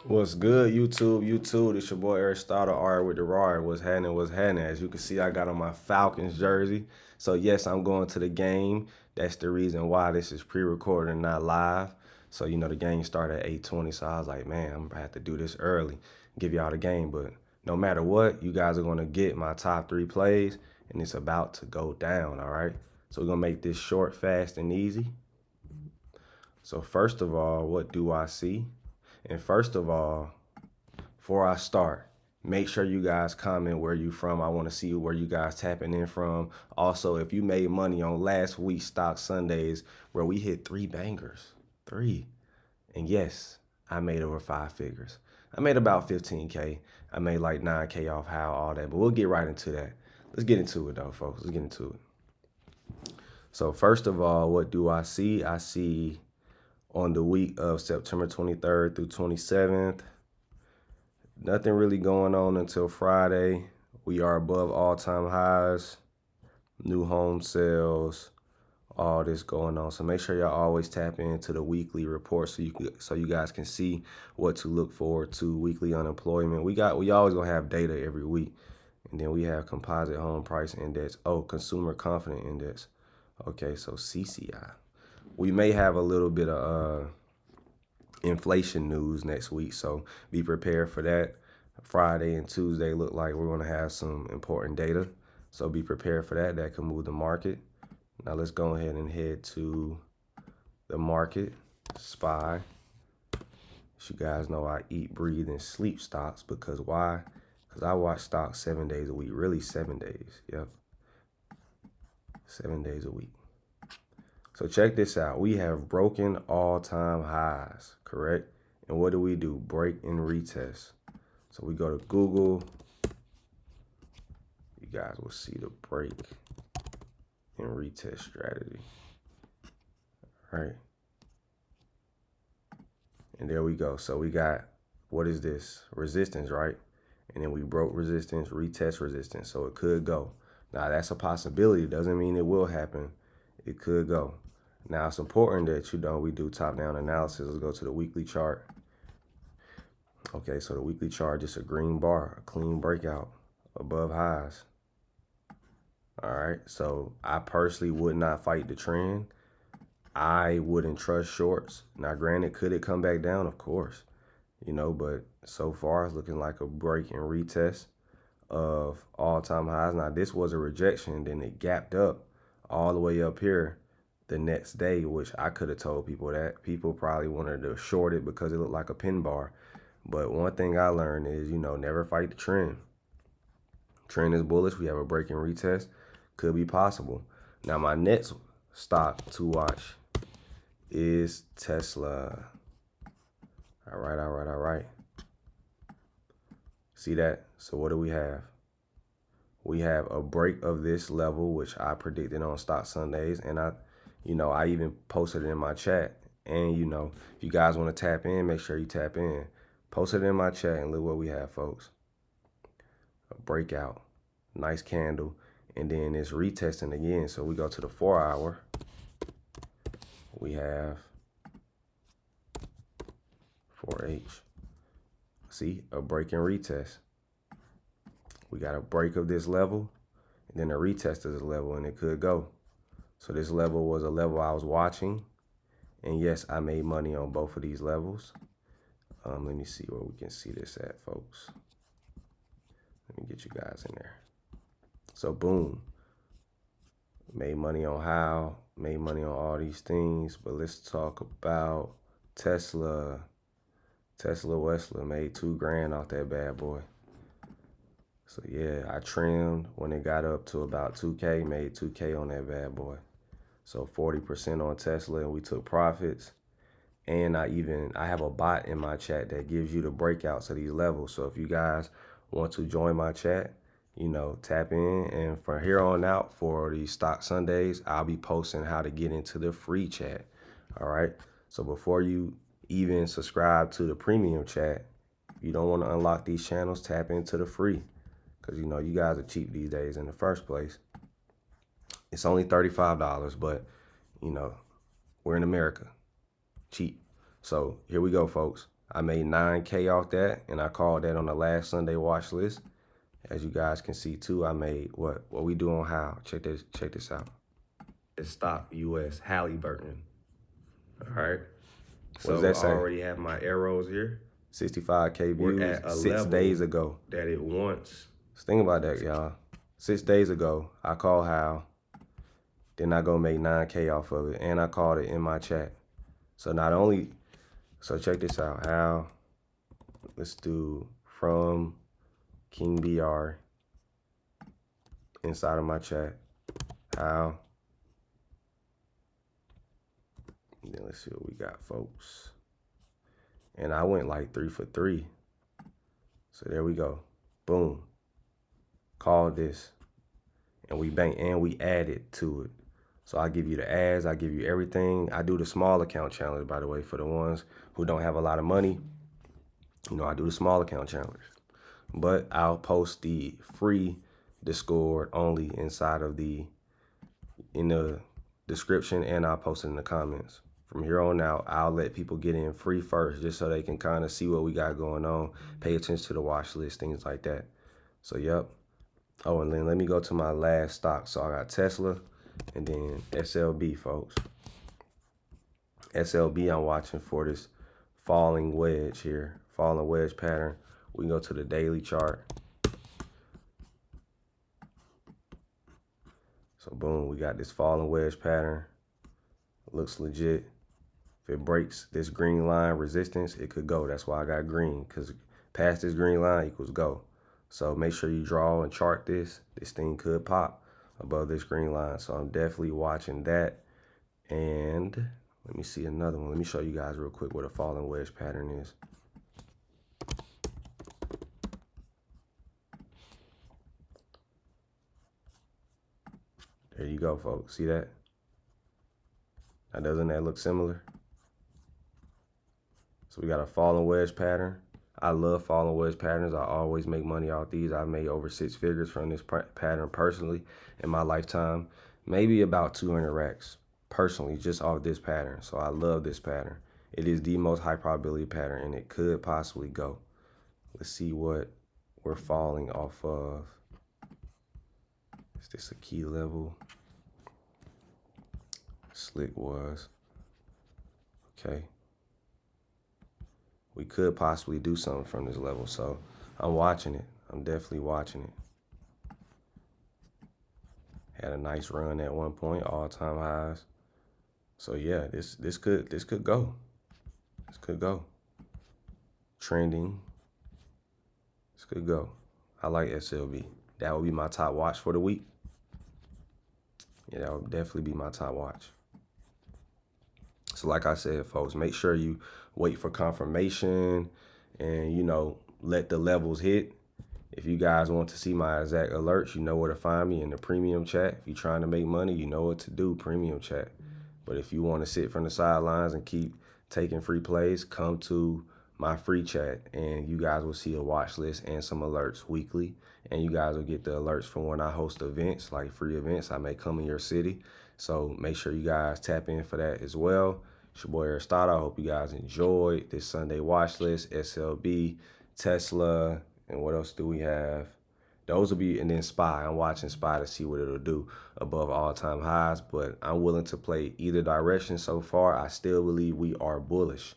What's good, YouTube? YouTube, it's your boy Aristotle R with the RAR. What's happening? What's happening? As you can see, I got on my Falcons jersey. So, yes, I'm going to the game. That's the reason why this is pre recorded and not live. So, the game started at 8:20. So, I was like, man, I'm going to have to do this early, give y'all the game. But no matter what, you guys are going to get my top 3 plays, and it's about to go down, all right? So, we're going to make this short, fast, and easy. So, first of all, what do I see? And first of all, before I start, make sure you guys comment where you from. I want to see where you guys tapping in from. Also, if you made money on last week's Stock Sundays where we hit 3 bangers, 3. And yes, I made over 5 figures. I made about 15K. I made like 9K off how, all that, but we'll get right into that. Let's get into it though, folks. Let's get into it. So first of all, what do I see? I see on the week of September 23rd through 27th, nothing really going on until Friday. We are above all-time highs, new home sales, all this going on. So make sure y'all always tap into the weekly report so you guys can see what to look forward to. Weekly unemployment. We always gonna have data every week. And then we have composite home price index. Oh, consumer confidence index. Okay, so CCI. We may have a little bit of inflation news next week, so be prepared for that. Friday and Tuesday look like we're going to have some important data, so be prepared for that. That can move the market. Now let's go ahead and head to the market SPY. As you guys know, I eat, breathe, and sleep stocks. Because why? Because I watch stocks 7 days a week. Really 7 days. Yep. 7 days a week. So check this out. We have broken all-time highs, correct? And what do? Break and retest. So we go to Google. You guys will see the break and retest strategy. All right. And there we go. So we got, what is this? Resistance, right? And then we broke resistance, retest resistance. So it could go. Now that's a possibility. Doesn't mean it will happen. It could go. Now it's important that we do top-down analysis. Let's go to the weekly chart. Okay, so the weekly chart, just a green bar, a clean breakout above highs. All right, so I personally would not fight the trend. I wouldn't trust shorts. Now, granted, could it come back down? Of course, but so far it's looking like a break and retest of all-time highs. Now, this was a rejection, then it gapped up all the way up here the next day, which I could have told people that. People probably wanted to short it because it looked like a pin bar. But one thing I learned is, never fight the trend. Trend is bullish. We have a break and retest. Could be possible. Now, my next stock to watch is Tesla. All right. See that? So what do we have? We have a break of this level, which I predicted on Stock Sundays. And I even posted it in my chat. And, if you guys want to tap in, make sure you tap in. Post it in my chat and look what we have, folks. A breakout, nice candle, and then it's retesting again. So we go to the 4-hour. We have 4H. See, a break and retest. We got a break of this level, and then a retest of this level, and it could go. So this level was a level I was watching, and yes, I made money on both of these levels. Let me see where we can see this at, folks. Let me get you guys in there. So boom, made money on how, made money on all these things. But let's talk about Tesla. Westler made $2,000 off that bad boy. So yeah, I trimmed when it got up to about 2K, made 2K on that bad boy. So 40% on Tesla, and we took profits. And I have a bot in my chat that gives you the breakouts of these levels. So if you guys want to join my chat, tap in. And from here on out, for these Stock Sundays, I'll be posting how to get into the free chat. All right. So before you even subscribe to the premium chat, if you don't want to unlock these channels, tap into the free. Because, you guys are cheap these days in the first place. It's only $35, but, we're in America. Cheap. So here we go, folks. I made 9K off that, and I called that on the last Sunday watch list. As you guys can see too, I made what we do on How. Check this out. It's stock US Halliburton. All right. So I already have my arrows here. 65K views. We're at a 6 days ago. That it wants. So think about that, y'all. 6 days ago, I called How. Then I go make 9K off of it, and I called it in my chat. So not only, so check this out. How? Let's do from King BR inside of my chat. How? And then let's see what we got, folks. And I went like 3 for 3. So there we go. Boom. Called this. And we banked and we added to it. So I give you the ads, I give you everything. I do the small account challenge, by the way, for the ones who don't have a lot of money. You know, I do the small account challenge. But I'll post the free Discord only inside of in the description, and I'll post it in the comments. From here on out, I'll let people get in free first just so they can kind of see what we got going on, pay attention to the watch list, things like that. So, yep. Oh, and then let me go to my last stock. So I got Tesla and then SLB, folks. SLB, I'm watching for this falling wedge here, falling wedge pattern. We can go to the daily chart. So boom, we got this falling wedge pattern. Looks legit. If it breaks this green line resistance, it could go. That's why I got green, because past this green line equals go. So make sure you draw and chart this. This thing could pop above this green line. So I'm definitely watching that. And let me see another one. Let me show you guys real quick what a falling wedge pattern is. There you go, folks. See that? Now, doesn't that look similar? So we got a falling wedge pattern. I love falling wedge patterns. I always make money off these. I've made over 6 figures from this pattern personally in my lifetime. Maybe about 200 racks personally just off this pattern. So I love this pattern. It is the most high probability pattern, and it could possibly go. Let's see what we're falling off of. Is this a key level? Slick was. Okay. We could possibly do something from this level. So I'm watching it. I'm definitely watching it. Had a nice run at one point, all-time highs. So yeah, this could go. This could go. Trending. This could go. I like SLB. That would be my top watch for the week. Yeah, that would definitely be my top watch. So like I said, folks, make sure you wait for confirmation and, you know, let the levels hit. If you guys want to see my exact alerts, you know where to find me in the premium chat. If you're trying to make money, you know what to do, premium chat. But if you want to sit from the sidelines and keep taking free plays, come to my free chat and you guys will see a watch list and some alerts weekly. And you guys will get the alerts from when I host events, like free events I may come in your city. So make sure you guys tap in for that as well. It's your boy Aristotle. I hope you guys enjoyed this Sunday watch list, SLB, Tesla, and what else do we have? Those will be, and then SPY. I'm watching SPY to see what it'll do above all-time highs, but I'm willing to play either direction so far. I still believe we are bullish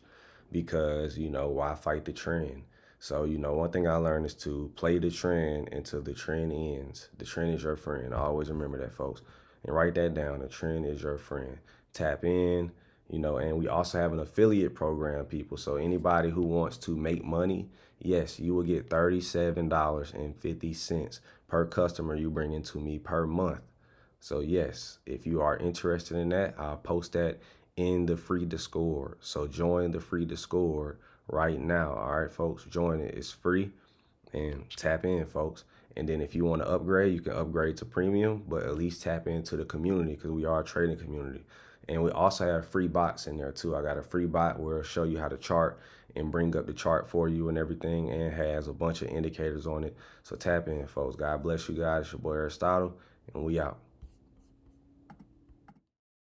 because, you know, why fight the trend? So, you know, one thing I learned is to play the trend until the trend ends. The trend is your friend. Always remember that, folks. And write that down. The trend is your friend. Tap in, you know, and we also have an affiliate program, people. So anybody who wants to make money, yes, you will get $37.50 per customer you bring into me per month. So yes, if you are interested in that, I'll post that in the free Discord. So join the free Discord right now. All right, folks, join it. It's free and tap in, folks. And then if you want to upgrade, you can upgrade to premium, but at least tap into the community because we are a trading community. And we also have free bots in there too. I got a free bot where it'll show you how to chart and bring up the chart for you and everything, and has a bunch of indicators on it. So tap in, folks. God bless you guys. It's your boy Aristotle, and we out.